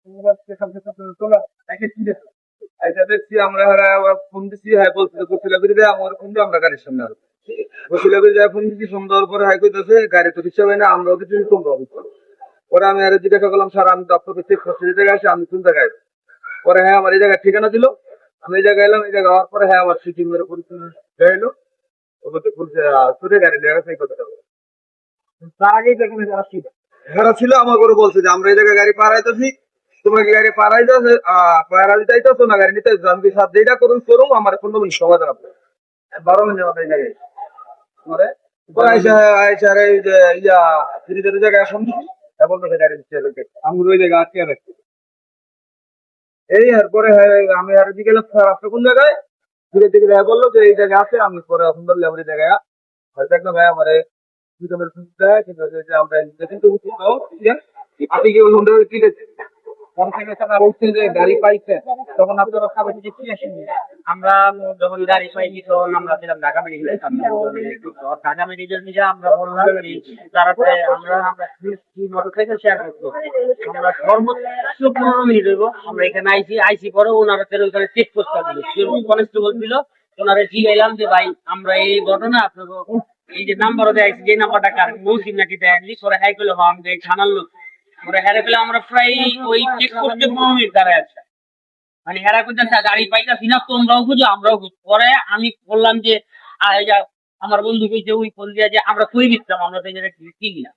তোমরা একে কি দেখো? এটা দেখছি আমরা ফোন দিচ্ছি, হ্যাঁ বলছিল কপিলাগুড়ি দেয় আমার ফোন দিয়ে আমরা গাড়ির সামনে আসবো। কপিলাগুড়ি যায় ফোন দিচ্ছি, সুন্দর করে হাই করতেছে গাড়ি তো রিক্সা হয় না, আমরাও কিছু তোমরা পরে আমি আরো জিজ্ঞাসা করলাম, স্যার আমি দপ্তর চেক করছি এই জায়গায় আসি, আমি কোন জায়গায়? পরে হ্যাঁ আমার এই জায়গায় ঠিকানা দিল, আমি এই জায়গায় এলাম, এই জায়গায় হওয়ার পরে হ্যাঁ আমার সিটিং মেরে পরিচয় এলো। ও বলতে বলছে তোদের গাড়ি লেগে সেই কথাটা বলে। তার আগেই দেখুন যারা ছিল, যারা ছিল আমার করে বলছে যে আমরা এই জায়গায় গাড়ি পাড়াইতেছি, তোমাকে গাড়ি পাড়াই যাও, পাড়া দিতেই তো না গাড়ি নিতে, আমি সাত যেটা করুন করুন আমার কোনো সমাধান আপনার 12 মিনিট আমাদের এই জায়গায় পরে পরে আইসা রে যে ইয়া ফ্রিজের জায়গায় এখন এবং গাড়ি দিচ্ছে আমি ওই জায়গায় আটকে রাখছি। এই এরপরে আমি আর দিকে গেলাম, স্যার আপনি কোন জায়গায়? ধীরে ধীরে ভাইয়া বললো যে এই জায়গায় আছে, আমি পরে এখন বললাম আমার এই জায়গায় হয়তো একটা ভাই আমার আমরা কিন্তু আপনি কি ওই হোন্ডা ঠিক আছে কোন থেকে টাকা বলছেন যে গাড়ি পাইছে, তখন আপনারা খাবার দিতে কি আসেননি? আমরা যখন গাড়ি পাইছি তখন আমরা ছিলাম ঢাকা মেডিকেল, ঢাকা মেডিকেল থেকে আমরা বললাম কি তারপরে আমরা মোটরসাইকেল শেয়ার করবো, আমরা সর্বোচ্চ 15 মিনিট হইব আমরা এখানে আইসি পরে ওনারা ওইখানে চেক করতে দিল, কনস্টেবল ছিল, ওনারা জিগাইলাম যে ভাই আমরা এই ঘটনা আপনাকে এই যে নাম্বার দেয় যে নাম্বারটা কার মৌসিম নাকি দেয়নি, পরে হাই করলে আমি দেখ থানার লোক, পরে হেরে পেলে আমরা প্রায় ওই চেক করতে 15 মিনিট দাঁড়ায় আছে, মানে হেরা করতে গাড়ি পাইতাছি না, তোমরাও খুঁজো আমরাও খুঁজো। পরে আমি বললাম যে আমার বন্ধু কইছে ওই ফোন দিয়া যে আমরা কই দিতাম আমরা তো এই জায়গায় চিনি না,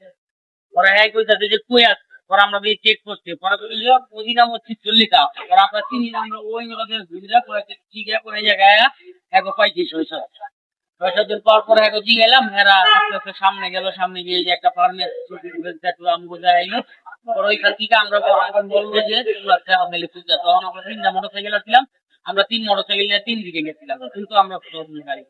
পরে হ্যাঁ কইতাছে যে কই আছে, পরে আমরা চেক করছি, পরে কইলো ওই নাম হচ্ছে 40 টাকা, পরে আমরা চিনি না, আমরা ওই লোকের ভিড়া করে ঠিক আছে কোন জায়গায় এগো পাইছি 600 পর পরে এগো জি গেলাম, হেরা আস্তে সামনে গেল, সামনে গিয়ে যে একটা ফার্মের আমি বোঝাই আইলো, পরে ওইখান থেকে আমরা বলবো যে তোমরা ফ্যামিলি খুঁজে, তখন আমরা 3টা মোটরসাইকেল ছিলাম, আমরা 3 মোটরসাইকেল নিয়ে 3 দিকে গেছিলাম, কিন্তু আমরা গাড়ি